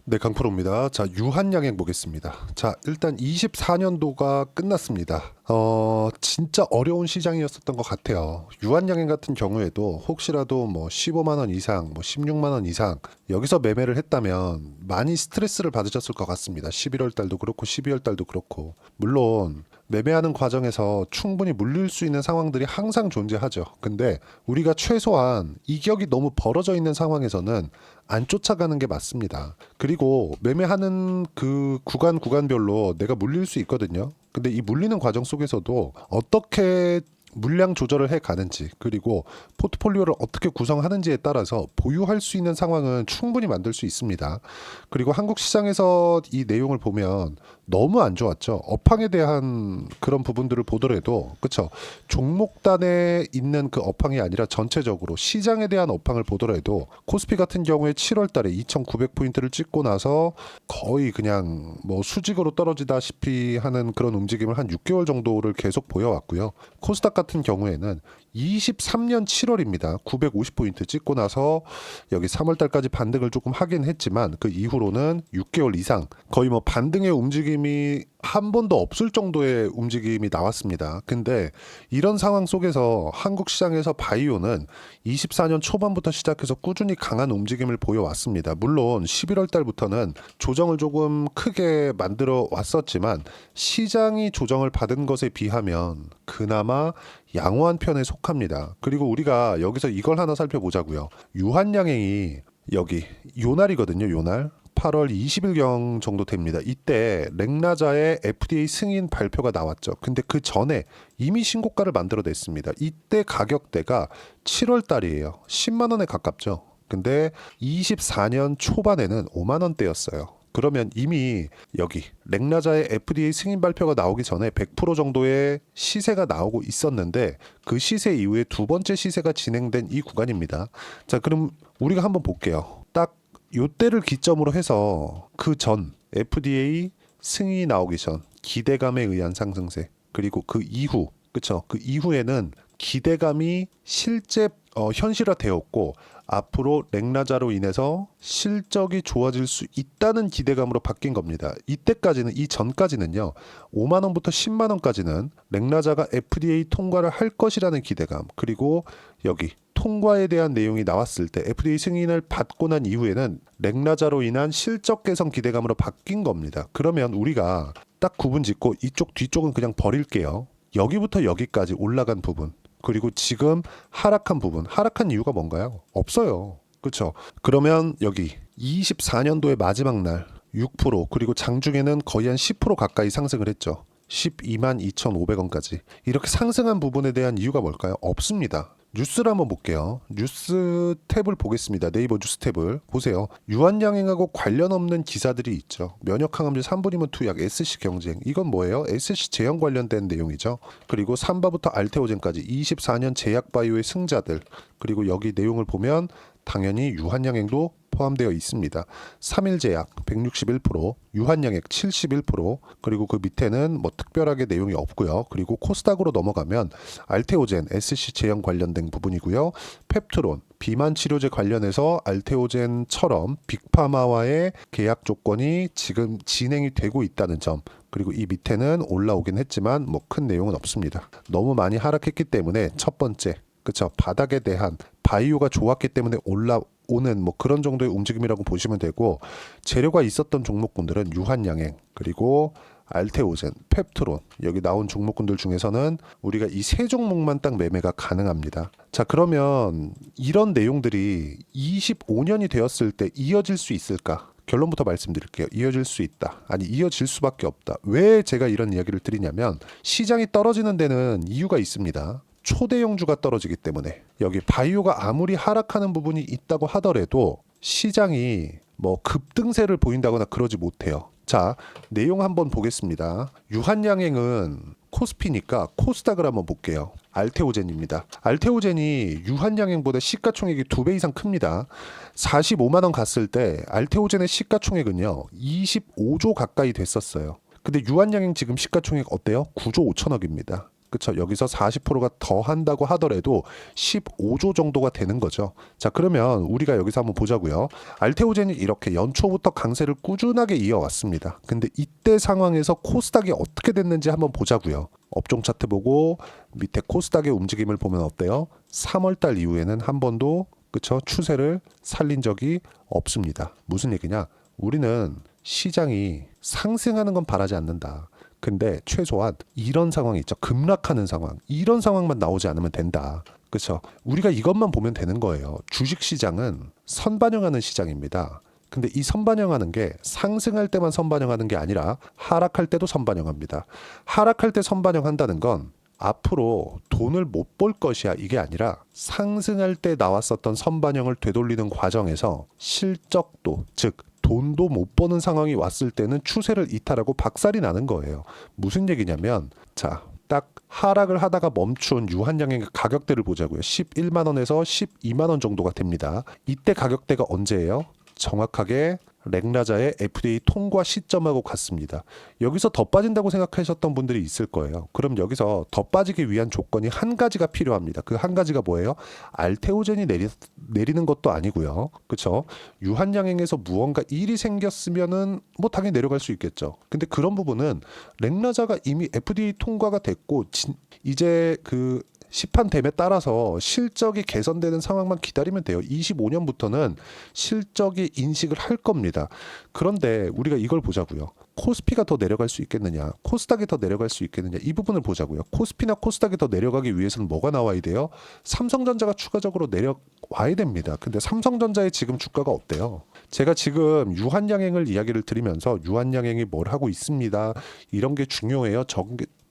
네, 강프로입니다. 자, 유한양행 보겠습니다. 자, 일단 24년도가 끝났습니다. 진짜 어려운 시장이었었던 것 같아요. 유한양행 같은 경우에도 혹시라도 뭐 15만 원 이상, 뭐 16만 원 이상 여기서 매매를 했다면 많이 스트레스를 받으셨을 것 같습니다. 11월 달도 그렇고 12월 달도 그렇고. 물론 매매하는 과정에서 충분히 물릴 수 있는 상황들이 항상 존재하죠. 근데 우리가 최소한 이격이 너무 벌어져 있는 상황에서는 안 쫓아가는 게 맞습니다. 그리고 매매하는 그 구간별로 내가 물릴 수 있거든요. 근데 이 물리는 과정 속에서도 어떻게 물량 조절을 해 가는지, 그리고 포트폴리오를 어떻게 구성하는지에 따라서 보유할 수 있는 상황은 충분히 만들 수 있습니다. 그리고 한국 시장에서 이 내용을 보면 너무 안 좋았죠. 업황에 대한 그런 부분들을 보더라도, 그쵸, 종목단에 있는 그 업황이 아니라 전체적으로 시장에 대한 업황을 보더라도 코스피 같은 경우에 7월 달에 2,900포인트를 찍고 나서 거의 그냥 뭐 수직으로 떨어지다시피 하는 그런 움직임을 한 6개월 정도를 계속 보여왔고요. 코스닥 같은 경우에는 23년 7월입니다. 950포인트 찍고 나서 여기 3월 달까지 반등을 조금 하긴 했지만 그 이후로는 6개월 이상 거의 뭐 반등의 움직임이 한 번도 없을 정도의 움직임이 나왔습니다. 근데 이런 상황 속에서 한국 시장에서 바이오는 24년 초반부터 시작해서 꾸준히 강한 움직임을 보여왔습니다. 물론 11월 달부터는 조정을 조금 크게 만들어 왔었지만 시장이 조정을 받은 것에 비하면 그나마 양호한 편에 속합니다. 그리고 우리가 여기서 이걸 하나 살펴보자고요. 유한양행이 여기 요날이거든요. 요날 8월 20일경 정도 됩니다. 이때 렉나자의 FDA 승인 발표가 나왔죠. 근데 그 전에 이미 신고가를 만들어냈습니다. 이때 가격대가 7월 달이에요. 10만 원에 가깝죠. 근데 24년 초반에는 5만 원대였어요. 그러면 이미 여기 렉나자의 FDA 승인 발표가 나오기 전에 100% 정도의 시세가 나오고 있었는데 그 시세 이후에 두 번째 시세가 진행된 이 구간입니다. 자, 그럼 우리가 한번 볼게요. 딱 요때를 기점으로 해서 그 전 FDA 승인이 나오기 전 기대감에 의한 상승세, 그리고 그 이후, 그쵸, 그 이후에는 기대감이 실제 현실화되었고 앞으로 렉나자로 인해서 실적이 좋아질 수 있다는 기대감으로 바뀐 겁니다. 이때까지는, 이 전까지는요, 5만 원부터 10만 원까지는 렉나자가 FDA 통과를 할 것이라는 기대감, 그리고 여기 통과에 대한 내용이 나왔을 때 FDA 승인을 받고 난 이후에는 렉나자로 인한 실적 개선 기대감으로 바뀐 겁니다. 그러면 우리가 딱 구분 짓고 이쪽 뒤쪽은 그냥 버릴게요. 여기부터 여기까지 올라간 부분, 그리고 지금 하락한 부분, 하락한 이유가 뭔가요? 없어요. 그렇죠? 그러면 여기 24년도의 마지막 날 6%, 그리고 장중에는 거의 한 10% 가까이 상승을 했죠. 12만 2,500원까지. 이렇게 상승한 부분에 대한 이유가 뭘까요? 없습니다. 뉴스를 한번 볼게요. 뉴스 탭을 보겠습니다. 네이버 뉴스 탭을 보세요. 유한양행하고 관련 없는 기사들이 있죠. 면역항암제 3분이면 투약, SC 경쟁. 이건 뭐예요? SC 제형 관련된 내용이죠. 그리고 삼바부터 알테오젠까지 24년 제약바이오의 승자들. 그리고 여기 내용을 보면 당연히 유한양행도 포함되어 있습니다. 3일제약 161%, 유한양액 71%, 그리고 그 밑에는 뭐 특별하게 내용이 없고요. 그리고 코스닥으로 넘어가면 알테오젠, SC 제형 관련된 부분이고요. 펩트론, 비만 치료제 관련해서 알테오젠처럼 빅파마와의 계약 조건이 지금 진행이 되고 있다는 점, 그리고 이 밑에는 올라오긴 했지만 뭐 큰 내용은 없습니다. 너무 많이 하락했기 때문에 첫 번째, 그쵸, 바닥에 대한 바이오가 좋았기 때문에 올라오는 뭐 그런 정도의 움직임이라고 보시면 되고, 재료가 있었던 종목군들은 유한양행, 그리고 알테오젠, 펩트론, 여기 나온 종목군들 중에서는 우리가 이 세 종목만 딱 매매가 가능합니다. 자, 그러면 이런 내용들이 25년이 되었을 때 이어질 수 있을까? 결론부터 말씀드릴게요. 이어질 수 있다. 아니, 이어질 수밖에 없다. 왜 제가 이런 이야기를 드리냐면 시장이 떨어지는 데는 이유가 있습니다. 초대형주가 떨어지기 때문에. 여기 바이오가 아무리 하락하는 부분이 있다고 하더라도 시장이 뭐 급등세를 보인다거나 그러지 못해요. 자, 내용 한번 보겠습니다. 유한양행은 코스피니까 코스닥을 한번 볼게요. 알테오젠입니다. 알테오젠이 유한양행보다 시가총액이 2배 이상 큽니다. 45만 원 갔을 때 알테오젠의 시가총액은요 25조 가까이 됐었어요. 근데 유한양행 지금 시가총액 어때요? 9조 5천억입니다. 그쵸? 여기서 40%가 더 한다고 하더라도 15조 정도가 되는 거죠. 자, 그러면 우리가 여기서 한번 보자고요. 알테오젠이 이렇게 연초부터 강세를 꾸준하게 이어왔습니다. 근데 이때 상황에서 코스닥이 어떻게 됐는지 한번 보자고요. 업종 차트 보고 밑에 코스닥의 움직임을 보면 어때요? 3월달 이후에는 한 번도 그쵸? 추세를 살린 적이 없습니다. 무슨 얘기냐? 우리는 시장이 상승하는 건 바라지 않는다. 근데 최소한 이런 상황이 있죠. 급락하는 상황. 이런 상황만 나오지 않으면 된다. 그렇죠? 우리가 이것만 보면 되는 거예요. 주식 시장은 선반영하는 시장입니다. 근데 이 선반영하는 게 상승할 때만 선반영하는 게 아니라 하락할 때도 선반영합니다. 하락할 때 선반영한다는 건 앞으로 돈을 못 벌 것이야 이게 아니라 상승할 때 나왔었던 선반영을 되돌리는 과정에서 실적도 즉 돈도 못 버는 상황이 왔을 때는 추세를 이탈하고 박살이 나는 거예요. 무슨 얘기냐면 자, 딱 하락을 하다가 멈춘 유한양의 가격대를 보자고요. 11만 원에서 12만 원 정도가 됩니다. 이때 가격대가 언제예요? 정확하게 렉라자의 FDA 통과 시점하고 같습니다. 여기서 더 빠진다고 생각하셨던 분들이 있을 거예요. 그럼 여기서 더 빠지기 위한 조건이 한 가지가 필요합니다. 그 한 가지가 뭐예요? 알테오젠이 내리는 것도 아니고요. 그렇죠? 유한양행에서 무언가 일이 생겼으면은 뭐 당연히 내려갈 수 있겠죠. 근데 그런 부분은 렉라자가 이미 FDA 통과가 됐고 이제 그 시판됨에 따라서 실적이 개선되는 상황만 기다리면 돼요. 25년부터는 실적이 인식을 할 겁니다. 그런데 우리가 이걸 보자고요. 코스피가 더 내려갈 수 있겠느냐, 코스닥이 더 내려갈 수 있겠느냐, 이 부분을 보자고요. 코스피나 코스닥이 더 내려가기 위해서는 뭐가 나와야 돼요? 삼성전자가 추가적으로 내려와야 됩니다. 근데 삼성전자의 지금 주가가 어때요? 제가 지금 유한양행을 이야기를 드리면서 유한양행이 뭘 하고 있습니다. 이런 게 중요해요.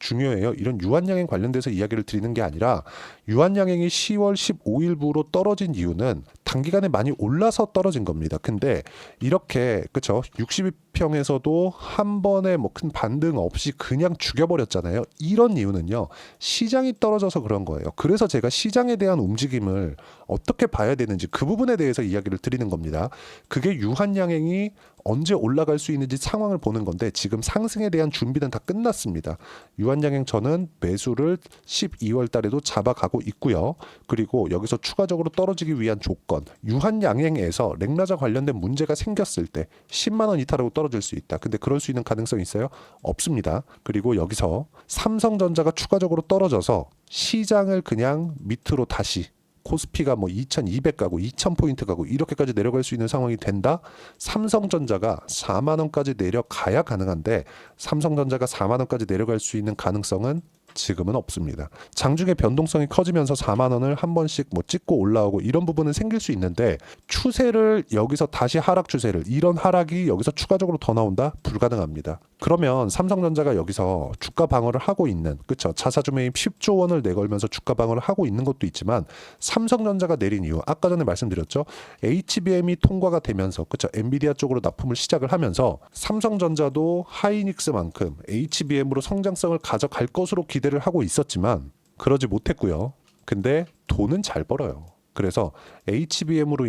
중요해요. 이런 유한양행 관련돼서 이야기를 드리는 게 아니라 유한양행이 10월 15일부로 떨어진 이유는 단기간에 많이 올라서 떨어진 겁니다. 근데 이렇게 그쵸? 62평에서도 한 번에 뭐 큰 반등 없이 그냥 죽여버렸잖아요. 이런 이유는요. 시장이 떨어져서 그런 거예요. 그래서 제가 시장에 대한 움직임을 어떻게 봐야 되는지 그 부분에 대해서 이야기를 드리는 겁니다. 그게 유한양행이 언제 올라갈 수 있는지 상황을 보는 건데 지금 상승에 대한 준비는 다 끝났습니다. 유한양행 저는 매수를 12월 달에도 잡아가고 있고요. 그리고 여기서 추가적으로 떨어지기 위한 조건 유한양행에서 렉라자 관련된 문제가 생겼을 때 10만 원 이탈하고 떨어질 수 있다. 근데 그럴 수 있는 가능성이 있어요? 없습니다. 그리고 여기서 삼성전자가 추가적으로 떨어져서 시장을 그냥 밑으로 다시 코스피가 뭐 2200 가고 2000포인트 가고 이렇게까지 내려갈 수 있는 상황이 된다? 삼성전자가 4만 원까지 내려가야 가능한데 삼성전자가 4만 원까지 내려갈 수 있는 가능성은 지금은 없습니다. 장중에 변동성이 커지면서 4만 원을 한 번씩 뭐 찍고 올라오고 이런 부분은 생길 수 있는데 추세를 여기서 다시 하락 추세를 이런 하락이 여기서 추가적으로 더 나온다? 불가능합니다. 그러면 삼성전자가 여기서 주가 방어를 하고 있는 그쵸? 자사주 매입 10조 원을 내걸면서 주가 방어를 하고 있는 것도 있지만 삼성전자가 내린 이유 아까 전에 말씀드렸죠. HBM이 통과가 되면서 그쵸? 엔비디아 쪽으로 납품을 시작을 하면서 삼성전자도 하이닉스만큼 HBM으로 성장성을 가져갈 것으로 기대를 하고 있었지만 그러지 못했고요. 근데 돈은 잘 벌어요. 그래서 HBM으로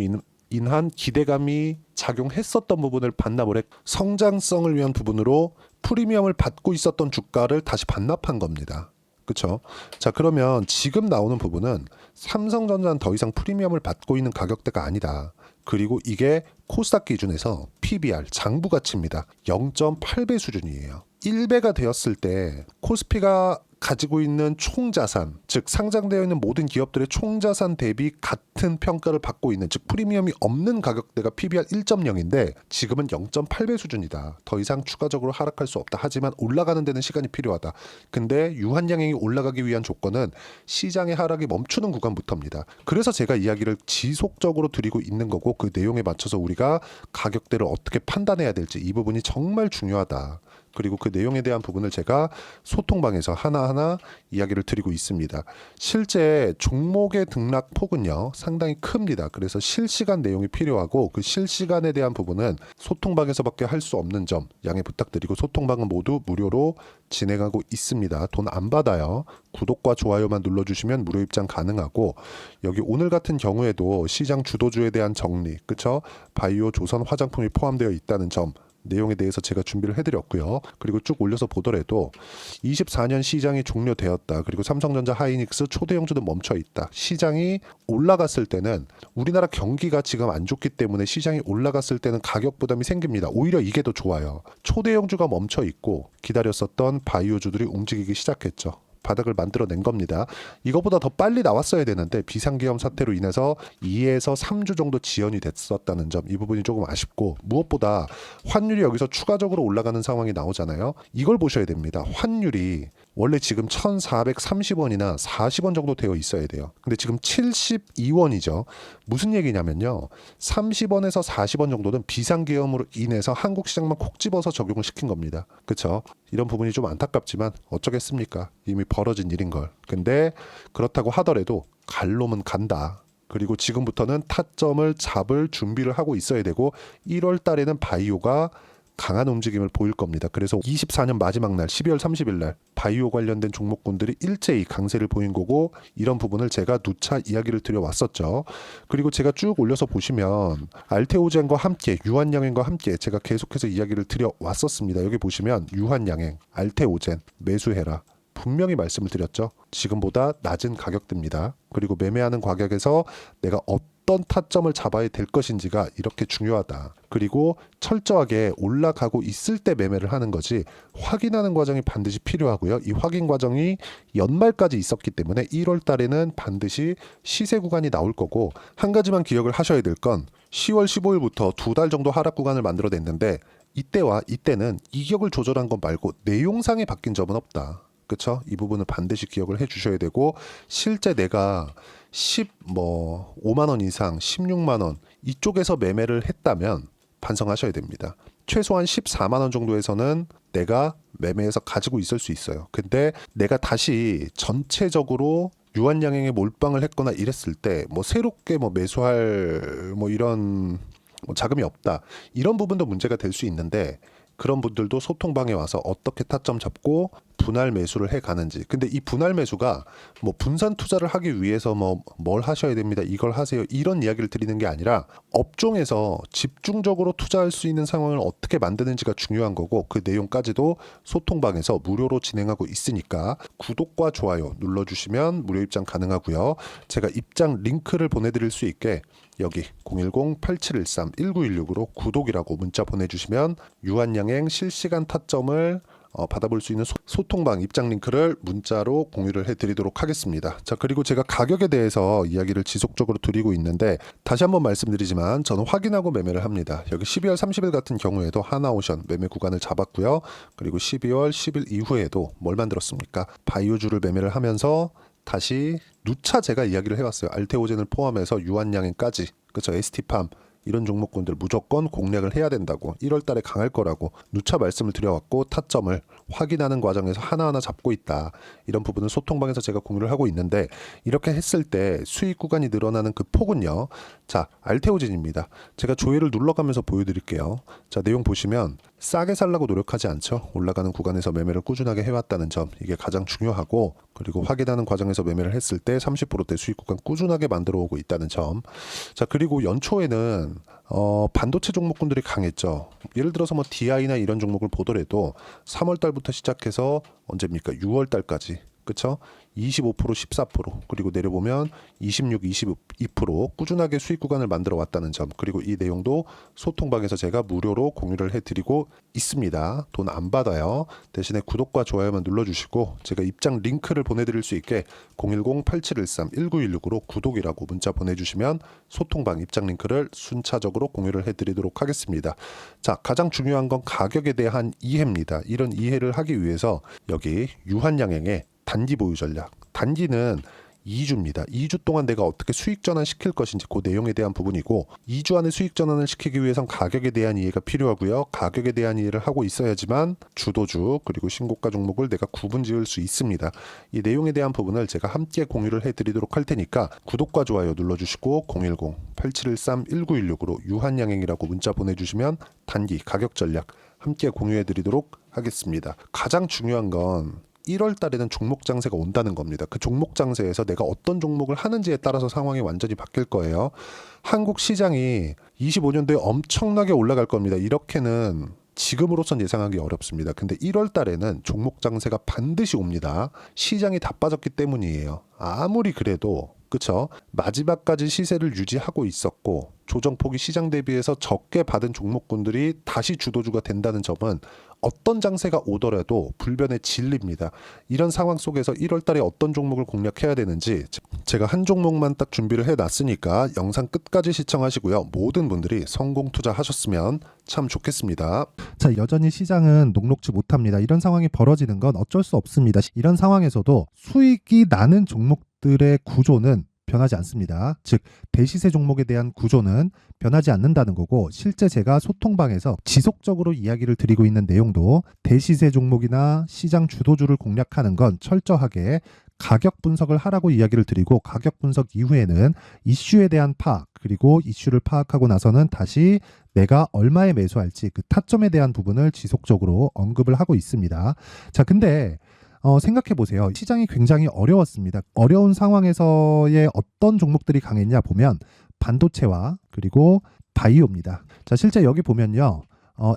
인한 기대감이 작용했었던 부분을 반납을 했고 성장성을 위한 부분으로 프리미엄을 받고 있었던 주가를 다시 반납한 겁니다. 그렇죠? 자, 그러면 지금 나오는 부분은 삼성전자는 더 이상 프리미엄을 받고 있는 가격대가 아니다. 그리고 이게 코스닥 기준에서 PBR 장부 가치입니다. 0.8배 수준이에요. 1배가 되었을 때 코스피가 가지고 있는 총자산, 즉 상장되어 있는 모든 기업들의 총자산 대비 같은 평가를 받고 있는, 즉 프리미엄이 없는 가격대가 PBR 1.0인데 지금은 0.8배 수준이다. 더 이상 추가적으로 하락할 수 없다. 하지만 올라가는 데는 시간이 필요하다. 근데 유한양행이 올라가기 위한 조건은 시장의 하락이 멈추는 구간부터입니다. 그래서 제가 이야기를 지속적으로 드리고 있는 거고 그 내용에 맞춰서 우리가 가격대를 어떻게 판단해야 될지 이 부분이 정말 중요하다. 그리고 그 내용에 대한 부분을 제가 소통방에서 하나하나 이야기를 드리고 있습니다. 실제 종목의 등락폭은요 상당히 큽니다. 그래서 실시간 내용이 필요하고 그 실시간에 대한 부분은 소통방에서밖에 할 수 없는 점 양해 부탁드리고 소통방은 모두 무료로 진행하고 있습니다. 돈 안 받아요. 구독과 좋아요만 눌러주시면 무료 입장 가능하고 여기 오늘 같은 경우에도 시장 주도주에 대한 정리, 그쵸? 바이오, 조선, 화장품이 포함되어 있다는 점 내용에 대해서 제가 준비를 해드렸고요. 그리고 쭉 올려서 보더라도 24년 시장이 종료되었다. 그리고 삼성전자, 하이닉스, 초대형주도 멈춰있다. 시장이 올라갔을 때는 우리나라 경기가 지금 안 좋기 때문에 시장이 올라갔을 때는 가격 부담이 생깁니다. 오히려 이게 더 좋아요. 초대형주가 멈춰있고 기다렸었던 바이오주들이 움직이기 시작했죠. 바닥을 만들어낸 겁니다. 이거보다 더 빨리 나왔어야 되는데 비상계엄 사태로 인해서 2에서 3주 정도 지연이 됐었다는 점, 이 부분이 조금 아쉽고, 무엇보다 환율이 여기서 추가적으로 올라가는 상황이 나오잖아요. 이걸 보셔야 됩니다. 환율이 원래 지금 1,430원이나 40원 정도 되어 있어야 돼요. 근데 지금 72원이죠. 무슨 얘기냐면요, 30원에서 40원 정도는 비상계엄으로 인해서 한국 시장만 콕 집어서 적용을 시킨 겁니다. 그렇죠? 이런 부분이 좀 안타깝지만 어쩌겠습니까? 이미 벌어진 일인 걸. 근데 그렇다고 하더라도 갈 놈은 간다. 그리고 지금부터는 타점을 잡을 준비를 하고 있어야 되고, 1월 달에는 바이오가 강한 움직임을 보일 겁니다. 그래서 24년 마지막 날 12월 30일 날 바이오 관련된 종목군들이 일제히 강세를 보인 거고, 이런 부분을 제가 누차 이야기를 드려왔었죠. 그리고 제가 쭉 올려서 보시면 알테오젠과 함께, 유한양행과 함께 제가 계속해서 이야기를 드려왔었습니다. 여기 보시면 유한양행, 알테오젠 매수해라. 분명히 말씀을 드렸죠. 지금보다 낮은 가격대입니다. 그리고 매매하는 가격에서 내가 어떤 타점을 잡아야 될 것인지가 이렇게 중요하다. 그리고 철저하게 올라가고 있을 때 매매를 하는 거지, 확인하는 과정이 반드시 필요하고요. 이 확인 과정이 연말까지 있었기 때문에 1월 달에는 반드시 시세 구간이 나올 거고, 한 가지만 기억을 하셔야 될 건 10월 15일부터 2달 정도 하락 구간을 만들어냈는데, 이때와 이때는 이격을 조절한 것 말고 내용상에 바뀐 점은 없다. 그렇죠? 이 부분을 반드시 기억을 해 주셔야 되고, 실제 내가 5만 원 이상, 16만 원 이쪽에서 매매를 했다면 반성하셔야 됩니다. 최소한 14만 원 정도에서는 내가 매매해서 가지고 있을 수 있어요. 근데 내가 다시 전체적으로 유한양행에 몰빵을 했거나 이랬을 때 새롭게 매수할 이런 자금이 없다. 이런 부분도 문제가 될 수 있는데, 그런 분들도 소통방에 와서 어떻게 타점 잡고 분할 매수를 해 가는지. 근데 이 분할 매수가 분산 투자를 하기 위해서 뭘 하셔야 됩니다, 이걸 하세요, 이런 이야기를 드리는 게 아니라, 업종에서 집중적으로 투자할 수 있는 상황을 어떻게 만드는지가 중요한 거고, 그 내용까지도 소통방에서 무료로 진행하고 있으니까 구독과 좋아요 눌러주시면 무료 입장 가능하고요. 제가 입장 링크를 보내드릴 수 있게 여기 010-8713-1916으로 구독이라고 문자 보내주시면 유한양행 실시간 타점을 받아볼 수 있는 소통방 입장 링크를 문자로 공유를 해드리도록 하겠습니다. 자, 그리고 제가 가격에 대해서 이야기를 지속적으로 드리고 있는데, 다시 한번 말씀드리지만 저는 확인하고 매매를 합니다. 여기 12월 30일 같은 경우에도 하나오션 매매 구간을 잡았고요. 그리고 12월 10일 이후에도 뭘 만들었습니까? 바이오주를 매매를 하면서 다시 누차 제가 이야기를 해왔어요. 알테오젠을 포함해서 유한양행까지, 그렇죠? ST팜 이런 종목군들 무조건 공략을 해야 된다고, 1월 달에 강할 거라고 누차 말씀을 드려왔고, 타점을 확인하는 과정에서 하나하나 잡고 있다. 이런 부분은 소통방에서 제가 공유를 하고 있는데, 이렇게 했을 때 수익 구간이 늘어나는 그 폭은요. 자, 알테오젠입니다. 제가 조회를 눌러가면서 보여드릴게요. 자, 내용 보시면 싸게 살라고 노력하지 않죠. 올라가는 구간에서 매매를 꾸준하게 해왔다는 점, 이게 가장 중요하고, 그리고 확인하는 과정에서 매매를 했을 때 30%대 수익 구간 꾸준하게 만들어 오고 있다는 점. 자, 그리고 연초에는 반도체 종목군들이 강했죠. 예를 들어서 DI나 이런 종목을 보더라도 3월 달부터 시작해서 언제입니까? 6월 달까지. 그렇죠? 25%, 14%, 그리고 내려보면 26, 22% 꾸준하게 수익 구간을 만들어 왔다는 점, 그리고 이 내용도 소통방에서 제가 무료로 공유를 해드리고 있습니다. 돈 안 받아요. 대신에 구독과 좋아요만 눌러주시고, 제가 입장 링크를 보내드릴 수 있게 010-8713-1916으로 구독이라고 문자 보내주시면 소통방 입장 링크를 순차적으로 공유를 해드리도록 하겠습니다. 자, 가장 중요한 건 가격에 대한 이해입니다. 이런 이해를 하기 위해서 여기 유한양행의 단기 보유 전략. 단기는 2주입니다. 2주 동안 내가 어떻게 수익 전환 시킬 것인지 그 내용에 대한 부분이고, 2주 안에 수익 전환을 시키기 위해선 가격에 대한 이해가 필요하고요. 가격에 대한 이해를 하고 있어야지만 주도주 그리고 신고가 종목을 내가 구분 지을 수 있습니다. 이 내용에 대한 부분을 제가 함께 공유를 해드리도록 할 테니까 구독과 좋아요 눌러주시고 010-8713-1916으로 유한양행이라고 문자 보내주시면 단기 가격 전략 함께 공유해드리도록 하겠습니다. 가장 중요한 건 1월 달에는 종목 장세가 온다는 겁니다. 그 종목 장세에서 내가 어떤 종목을 하는지에 따라서 상황이 완전히 바뀔 거예요. 한국 시장이 25년도에 엄청나게 올라갈 겁니다. 이렇게는 지금으로선 예상하기 어렵습니다. 근데 1월 달에는 종목 장세가 반드시 옵니다. 시장이 다 빠졌기 때문이에요. 아무리 그래도 그쵸? 마지막까지 시세를 유지하고 있었고 조정폭이 시장 대비해서 적게 받은 종목군들이 다시 주도주가 된다는 점은 어떤 장세가 오더라도 불변의 진리입니다. 이런 상황 속에서 1월 달에 어떤 종목을 공략해야 되는지 제가 한 종목만 딱 준비를 해놨으니까 영상 끝까지 시청하시고요. 모든 분들이 성공 투자하셨으면 참 좋겠습니다. 자, 여전히 시장은 녹록지 못합니다. 이런 상황이 벌어지는 건 어쩔 수 없습니다. 이런 상황에서도 수익이 나는 종목들의 구조는 변하지 않습니다. 즉 대시세 종목에 대한 구조는 변하지 않는다는 거고, 실제 제가 소통방에서 지속적으로 이야기를 드리고 있는 내용도 대시세 종목이나 시장 주도주를 공략하는 건 철저하게 가격 분석을 하라고 이야기를 드리고, 가격 분석 이후에는 이슈에 대한 파악, 그리고 이슈를 파악하고 나서는 다시 내가 얼마에 매수할지 그 타점에 대한 부분을 지속적으로 언급을 하고 있습니다. 자, 근데 생각해 보세요. 시장이 굉장히 어려웠습니다. 어려운 상황에서의 어떤 종목들이 강했냐 보면 반도체와 그리고 바이오입니다. 자, 실제 여기 보면요.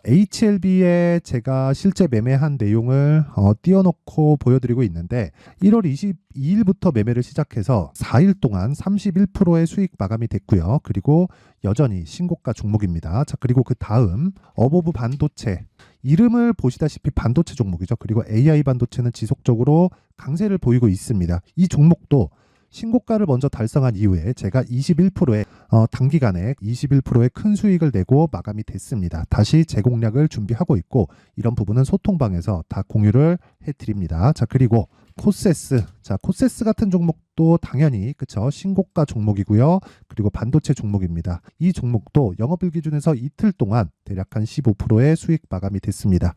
HLB에 제가 실제 매매한 내용을 띄워놓고 보여드리고 있는데 1월 22일부터 매매를 시작해서 4일 동안 31%의 수익 마감이 됐고요. 그리고 여전히 신고가 종목입니다. 자, 그리고 그 다음 어보브 반도체, 이름을 보시다시피 반도체 종목이죠. 그리고 AI 반도체는 지속적으로 강세를 보이고 있습니다. 이 종목도 신고가를 먼저 달성한 이후에 제가 21%의 단기간에 21%의 큰 수익을 내고 마감이 됐습니다. 다시 재공략을 준비하고 있고, 이런 부분은 소통방에서 다 공유를 해드립니다. 자, 그리고 코세스. 자, 코세스 같은 종목도 당연히 그쵸, 신고가 종목이고요. 그리고 반도체 종목입니다. 이 종목도 영업일 기준에서 이틀 동안 대략 한 15%의 수익 마감이 됐습니다.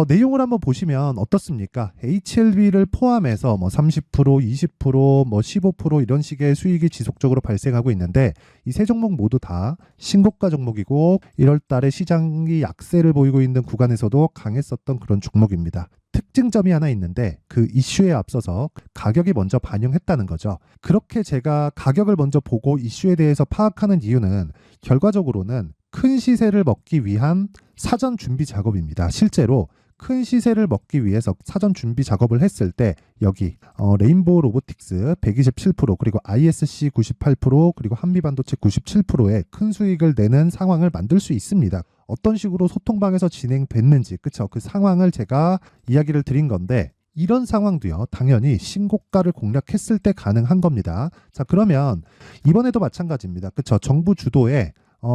내용을 한번 보시면 어떻습니까? HLB를 포함해서 뭐 30%, 20%, 뭐 15% 이런 식의 수익이 지속적으로 발생하고 있는데, 이 세 종목 모두 다 신고가 종목이고 1월 달에 시장이 약세를 보이고 있는 구간에서도 강했었던 그런 종목입니다. 특징점이 하나 있는데 그 이슈에 앞서서 가격이 먼저 반영했다는 거죠. 그렇게 제가 가격을 먼저 보고 이슈에 대해서 파악하는 이유는 결과적으로는 큰 시세를 먹기 위한 사전 준비 작업입니다. 실제로 큰 시세를 먹기 위해서 사전 준비 작업을 했을 때 여기 레인보우 로보틱스 127%, 그리고 ISC 98%, 그리고 한미반도체 97%의 큰 수익을 내는 상황을 만들 수 있습니다. 어떤 식으로 소통방에서 진행됐는지, 그쵸? 그 상황을 제가 이야기를 드린 건데, 이런 상황도요, 당연히 신고가를 공략했을 때 가능한 겁니다. 자, 그러면 이번에도 마찬가지입니다. 그쵸? 정부 주도의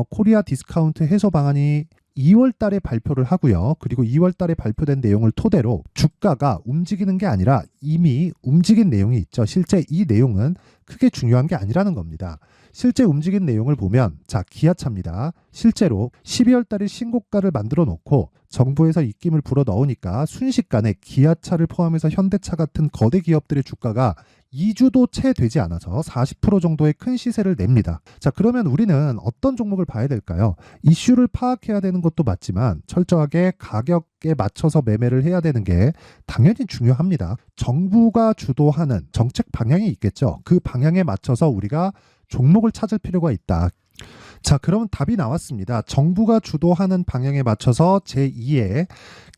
코리아 디스카운트 해소 방안이 2월 달에 발표를 하고요. 그리고 2월 달에 발표된 내용을 토대로 주가가 움직이는 게 아니라 이미 움직인 내용이 있죠. 실제 이 내용은 크게 중요한 게 아니라는 겁니다. 실제 움직인 내용을 보면, 자, 기아차입니다. 실제로 12월 달에 신고가를 만들어 놓고 정부에서 입김을 불어 넣으니까 순식간에 기아차를 포함해서 현대차 같은 거대 기업들의 주가가 2주도 채 되지 않아서 40% 정도의 큰 시세를 냅니다. 자, 그러면 우리는 어떤 종목을 봐야 될까요? 이슈를 파악해야 되는 것도 맞지만 철저하게 가격에 맞춰서 매매를 해야 되는 게 당연히 중요합니다. 정부가 주도하는 정책 방향이 있겠죠. 그 방향에 맞춰서 우리가 종목을 찾을 필요가 있다. 자, 그럼 답이 나왔습니다. 정부가 주도하는 방향에 맞춰서 제2의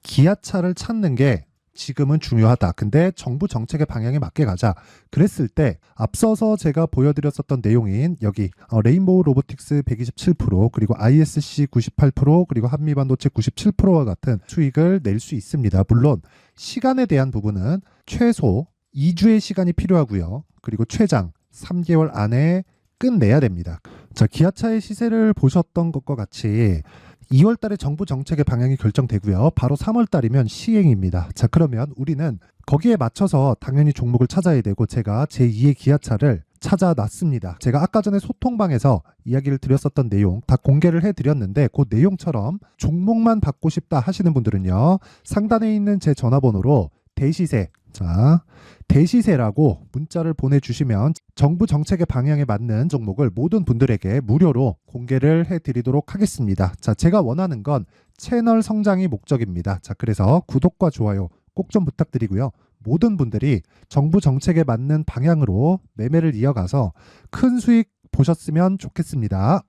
기아차를 찾는 게 지금은 중요하다. 근데 정부 정책의 방향에 맞게 가자. 그랬을 때 앞서서 제가 보여드렸었던 내용인 여기 레인보우 로보틱스 127%, 그리고 ISC 98%, 그리고 한미반도체 97%와 같은 수익을 낼 수 있습니다. 물론 시간에 대한 부분은 최소 2주의 시간이 필요하고요. 그리고 최장 3개월 안에 끝내야 됩니다. 자, 기아차의 시세를 보셨던 것과 같이 2월 달에 정부 정책의 방향이 결정되고요. 바로 3월 달이면 시행입니다. 자, 그러면 우리는 거기에 맞춰서 당연히 종목을 찾아야 되고, 제가 제2의 기아차를 찾아놨습니다. 제가 아까 전에 소통방에서 이야기를 드렸었던 내용 다 공개를 해드렸는데, 그 내용처럼 종목만 받고 싶다 하시는 분들은요, 상단에 있는 제 전화번호로 대시세, 자, 대시세라고 문자를 보내주시면 정부 정책의 방향에 맞는 종목을 모든 분들에게 무료로 공개를 해드리도록 하겠습니다. 자, 제가 원하는 건 채널 성장이 목적입니다. 자, 그래서 구독과 좋아요 꼭 좀 부탁드리고요. 모든 분들이 정부 정책에 맞는 방향으로 매매를 이어가서 큰 수익 보셨으면 좋겠습니다.